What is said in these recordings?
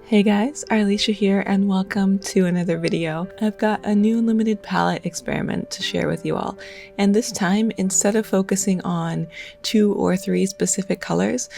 Hey guys, Arleesha here and welcome to another video. I've got a new limited palette experiment to share with you all, and this time instead of focusing on 2 or 3 specific colors,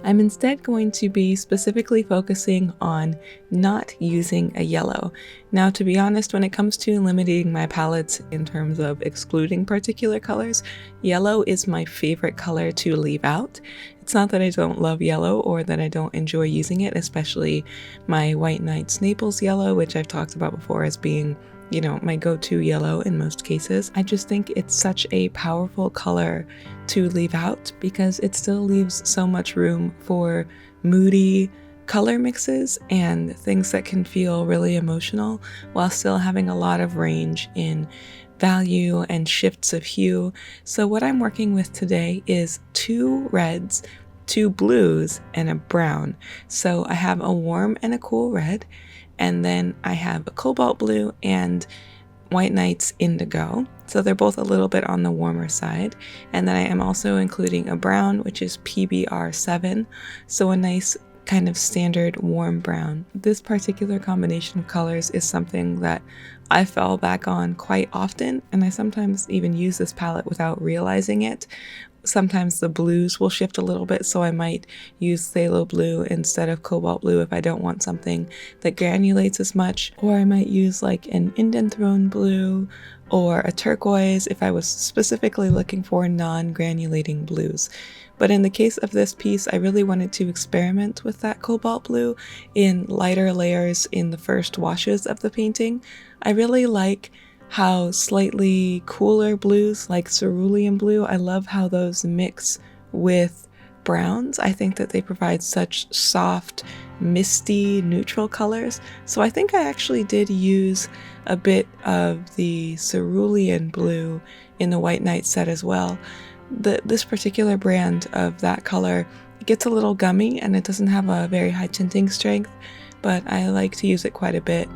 I'm instead going to be specifically focusing on not using a yellow. Now, to be honest, when it comes to limiting my palettes in terms of excluding particular colors, yellow is my favorite color to leave out. It's not that I don't love yellow or that I don't enjoy using it, especially my White Nights Naples yellow, which I've talked about before as being, my go-to yellow in most cases. I just think it's such a powerful color to leave out because it still leaves so much room for moody color mixes and things that can feel really emotional while still having a lot of range in value and shifts of hue. So what I'm working with today is 2 reds, 2 blues, and a brown. So I have a warm and a cool red, and then I have a cobalt blue and White Nights indigo. So they're both a little bit on the warmer side. And then I am also including a brown, which is PBR7. So a nice kind of standard warm brown. This particular combination of colors is something that I fall back on quite often, and I sometimes even use this palette without realizing it. Sometimes the blues will shift a little bit, so I might use phthalo blue instead of cobalt blue if I don't want something that granulates as much, or I might use like an indanthrone blue or a turquoise if I was specifically looking for non-granulating blues. But in the case of this piece, I really wanted to experiment with that cobalt blue in lighter layers in the first washes of the painting. I really like how slightly cooler blues like cerulean blue, I love how those mix with browns. I think that they provide such soft, misty, neutral colors. So I think I actually did use a bit of the cerulean blue in the White Night set as well. This particular brand of that color gets a little gummy and it doesn't have a very high tinting strength, but I like to use it quite a bit.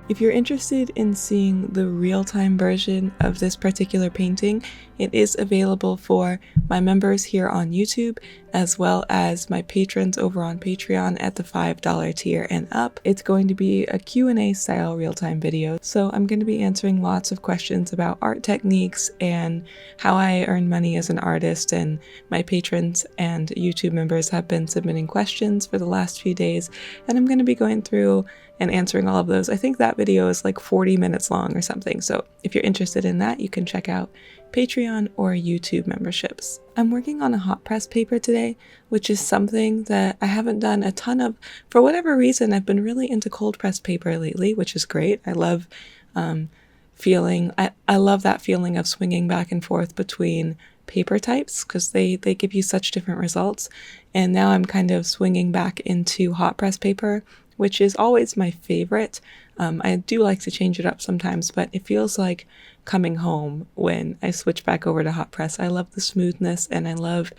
If you're interested in seeing the real-time version of this particular painting, it is available for my members here on YouTube, as well as my patrons over on Patreon at the $5 tier and up. It's going to be a Q&A style real-time video, so I'm going to be answering lots of questions about art techniques and how I earn money as an artist, and my patrons and YouTube members have been submitting questions for the last few days, and I'm going to be going through and answering all of those. I think that video is like 40 minutes long or something, so if you're interested in that, you can check out Patreon or YouTube memberships. I'm working on a hot press paper today, which is something that I haven't done a ton of. For whatever reason, I've been really into cold press paper lately, which is great. I love I love that feeling of swinging back and forth between paper types because they give you such different results. And now I'm kind of swinging back into hot press paper, which is always my favorite. I do like to change it up sometimes, but it feels like coming home when I switch back over to hot press. I love the smoothness, and I love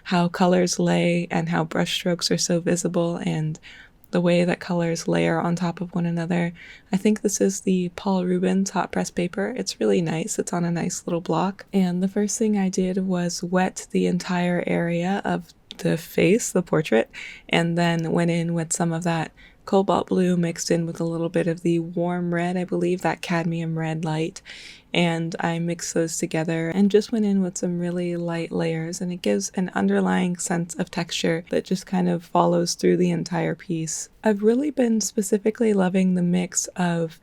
how colors lay and how brush strokes are so visible and the way that colors layer on top of one another. I think this is the Paul Rubens hot press paper. It's really nice. It's on a nice little block. And the first thing I did was wet the entire area of the face, the portrait, and then went in with some of that cobalt blue mixed in with a little bit of the warm red, I believe, that cadmium red light, and I mixed those together and just went in with some really light layers, and it gives an underlying sense of texture that just kind of follows through the entire piece. I've really been specifically loving the mix of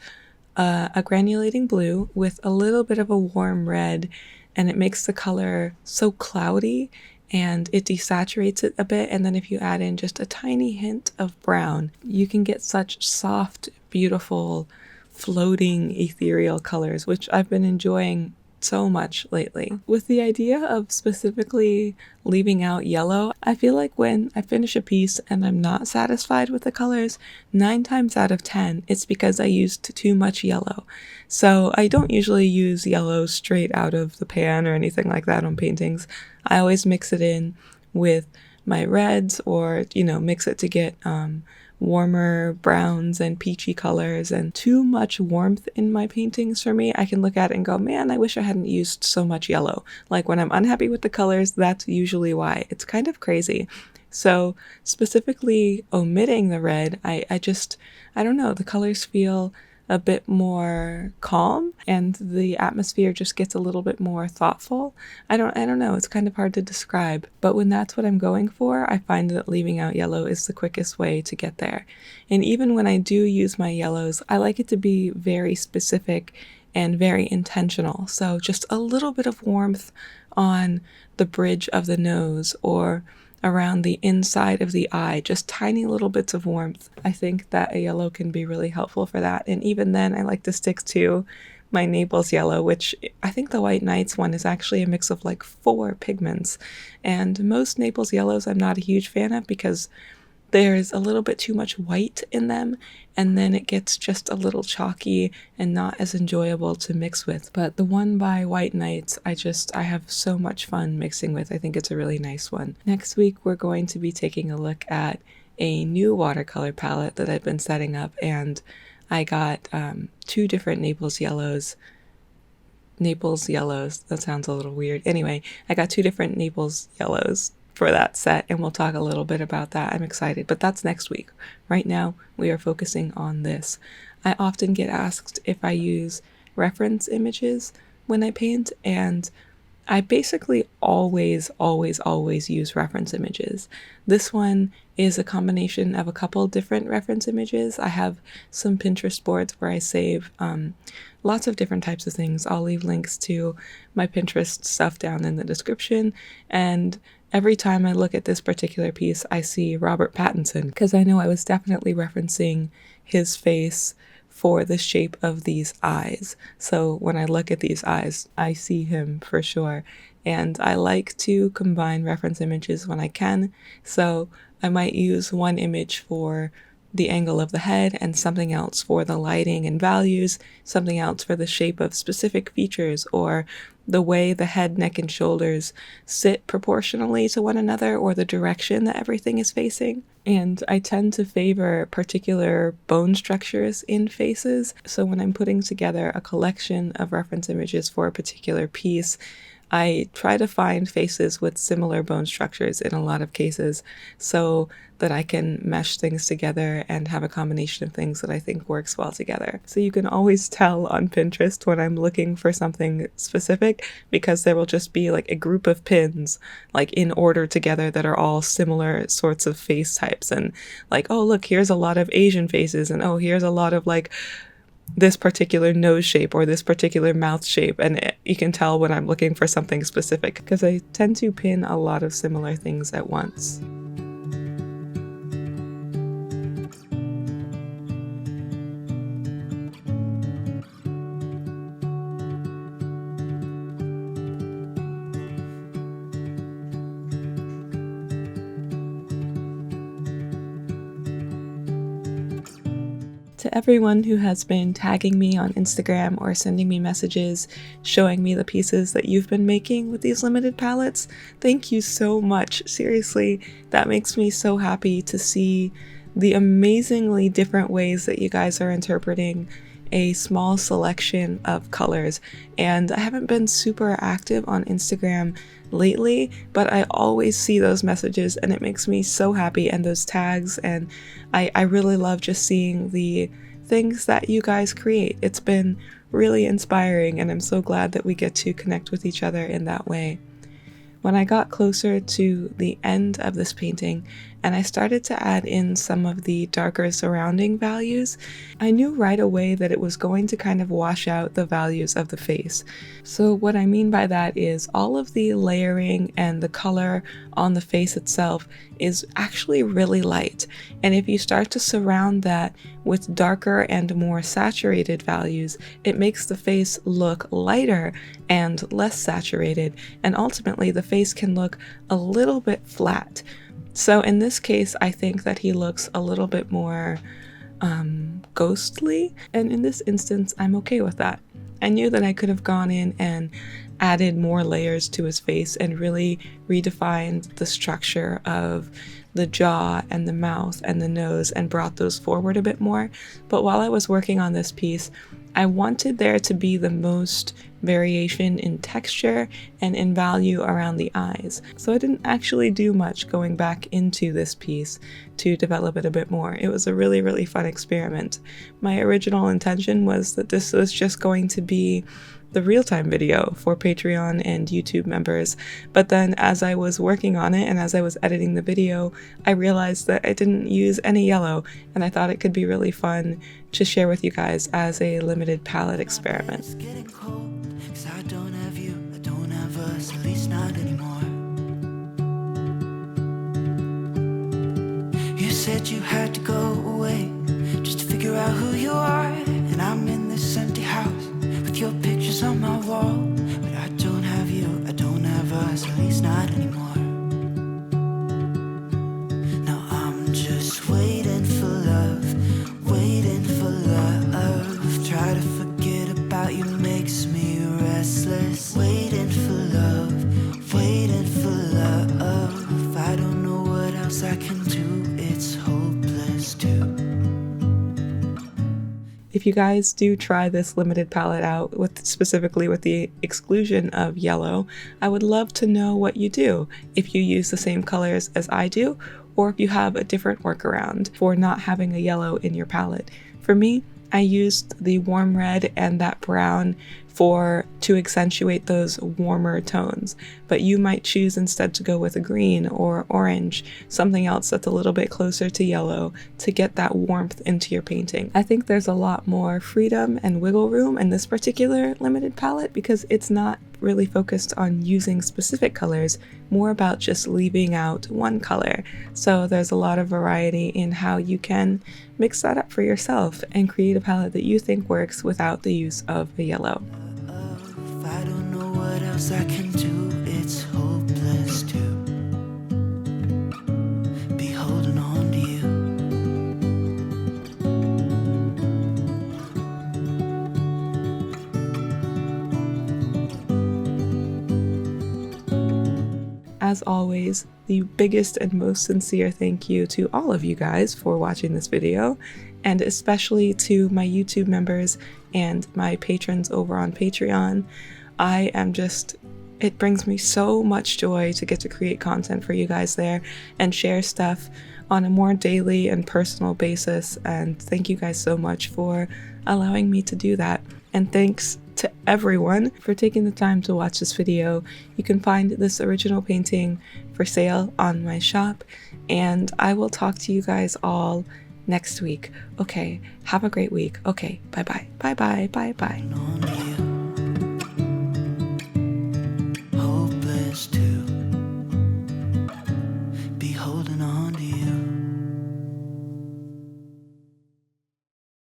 a granulating blue with a little bit of a warm red, and it makes the color so cloudy and it desaturates it a bit, and then if you add in just a tiny hint of brown, you can get such soft, beautiful, floating, ethereal colors, which I've been enjoying so much lately. With the idea of specifically leaving out yellow, I feel like when I finish a piece and I'm not satisfied with the colors, 9 times out of 10, it's because I used too much yellow. So I don't usually use yellow straight out of the pan or anything like that on paintings. I always mix it in with my reds or, mix it to get warmer browns and peachy colors and too much warmth in my paintings for me. I can look at it and go, man, I wish I hadn't used so much yellow. Like when I'm unhappy with the colors, that's usually why. It's kind of crazy. So specifically omitting the red, I don't know, the colors feel a bit more calm and the atmosphere just gets a little bit more thoughtful. I don't know, it's kind of hard to describe, but when that's what I'm going for, I find that leaving out yellow is the quickest way to get there. And even when I do use my yellows, I like it to be very specific and very intentional. So just a little bit of warmth on the bridge of the nose or around the inside of the eye, just tiny little bits of warmth. I think that a yellow can be really helpful for that. And even then, I like to stick to my Naples yellow, which I think the White Nights one is actually a mix of like 4 pigments. And most Naples yellows I'm not a huge fan of because there's a little bit too much white in them, and then it gets just a little chalky and not as enjoyable to mix with. But the one by White Nights, I have so much fun mixing with. I think it's a really nice one. Next week, we're going to be taking a look at a new watercolor palette that I've been setting up, and I got 2 different Naples yellows, that sounds a little weird. Anyway, I got 2 different Naples yellows for that set, and we'll talk a little bit about that. I'm excited, but that's next week. Right now, we are focusing on this. I often get asked if I use reference images when I paint, and I basically always use reference images. This one is a combination of a couple different reference images. I have some Pinterest boards where I save lots of different types of things. I'll leave links to my Pinterest stuff down in the description, and every time I look at this particular piece, I see Robert Pattinson, because I know I was definitely referencing his face for the shape of these eyes. So when I look at these eyes, I see him for sure. And I like to combine reference images when I can. So I might use one image for the angle of the head and something else for the lighting and values, something else for the shape of specific features or the way the head, neck, and shoulders sit proportionally to one another or the direction that everything is facing. And I tend to favor particular bone structures in faces. So when I'm putting together a collection of reference images for a particular piece, I try to find faces with similar bone structures in a lot of cases so that I can mesh things together and have a combination of things that I think works well together. So you can always tell on Pinterest when I'm looking for something specific because there will just be like a group of pins like in order together that are all similar sorts of face types, and like, oh look, here's a lot of Asian faces, and oh, here's a lot of like this particular nose shape or this particular mouth shape, and you can tell when I'm looking for something specific because I tend to pin a lot of similar things at once. To everyone who has been tagging me on Instagram or sending me messages showing me the pieces that you've been making with these limited palettes, thank you so much. Seriously, that makes me so happy to see the amazingly different ways that you guys are interpreting a small selection of colors. And I haven't been super active on Instagram lately, but I always see those messages and it makes me so happy, and those tags, and I really love just seeing the things that you guys create. It's been really inspiring, and I'm so glad that we get to connect with each other in that way. When I got closer to the end of this painting and I started to add in some of the darker surrounding values, I knew right away that it was going to kind of wash out the values of the face. So what I mean by that is all of the layering and the color on the face itself is actually really light. And if you start to surround that with darker and more saturated values, it makes the face look lighter and less saturated, and ultimately the face can look a little bit flat. So in this case, I think that he looks a little bit more ghostly, and in this instance, I'm okay with that. I knew that I could have gone in and added more layers to his face and really redefined the structure of the jaw and the mouth and the nose and brought those forward a bit more. But while I was working on this piece, I wanted there to be the most variation in texture and in value around the eyes. So I didn't actually do much going back into this piece to develop it a bit more. It was a really, really fun experiment. My original intention was that this was just going to be the real-time video for Patreon and YouTube members, but then as I was working on it and as I was editing the video, I realized that I didn't use any yellow, and I thought it could be really fun to share with you guys as a limited palette experiment. It's getting cold, 'cause I don't have you, I don't have us, at least not anymore. You said you had to go away just to figure out who you are, and I'm in this empty house with your pictures on my wall, but I don't have you, I don't have us, at least not anymore. Now I'm just waiting for love, waiting for love. Try to forget about you makes me restless. Waiting for love, waiting for love. I don't know what else I can do, it's hopeless too. If you guys do try this limited palette out, specifically with the exclusion of yellow, I would love to know what you do. If you use the same colors as I do, or if you have a different workaround for not having a yellow in your palette. For me, I used the warm red and that brown to accentuate those warmer tones, but you might choose instead to go with a green or orange, something else that's a little bit closer to yellow to get that warmth into your painting. I think there's a lot more freedom and wiggle room in this particular limited palette because it's not really focused on using specific colors, more about just leaving out one color. So there's a lot of variety in how you can mix that up for yourself and create a palette that you think works without the use of a yellow. I don't know what else I can do, it's hopeless to be holding on to you. As always, the biggest and most sincere thank you to all of you guys for watching this video, and especially to my YouTube members and my patrons over on Patreon. It brings me so much joy to get to create content for you guys there and share stuff on a more daily and personal basis, and thank you guys so much for allowing me to do that. And thanks to everyone for taking the time to watch this video. You can find this original painting for sale on my shop, and I will talk to you guys all next week. Okay, have a great week. Okay, bye-bye, bye-bye, bye-bye.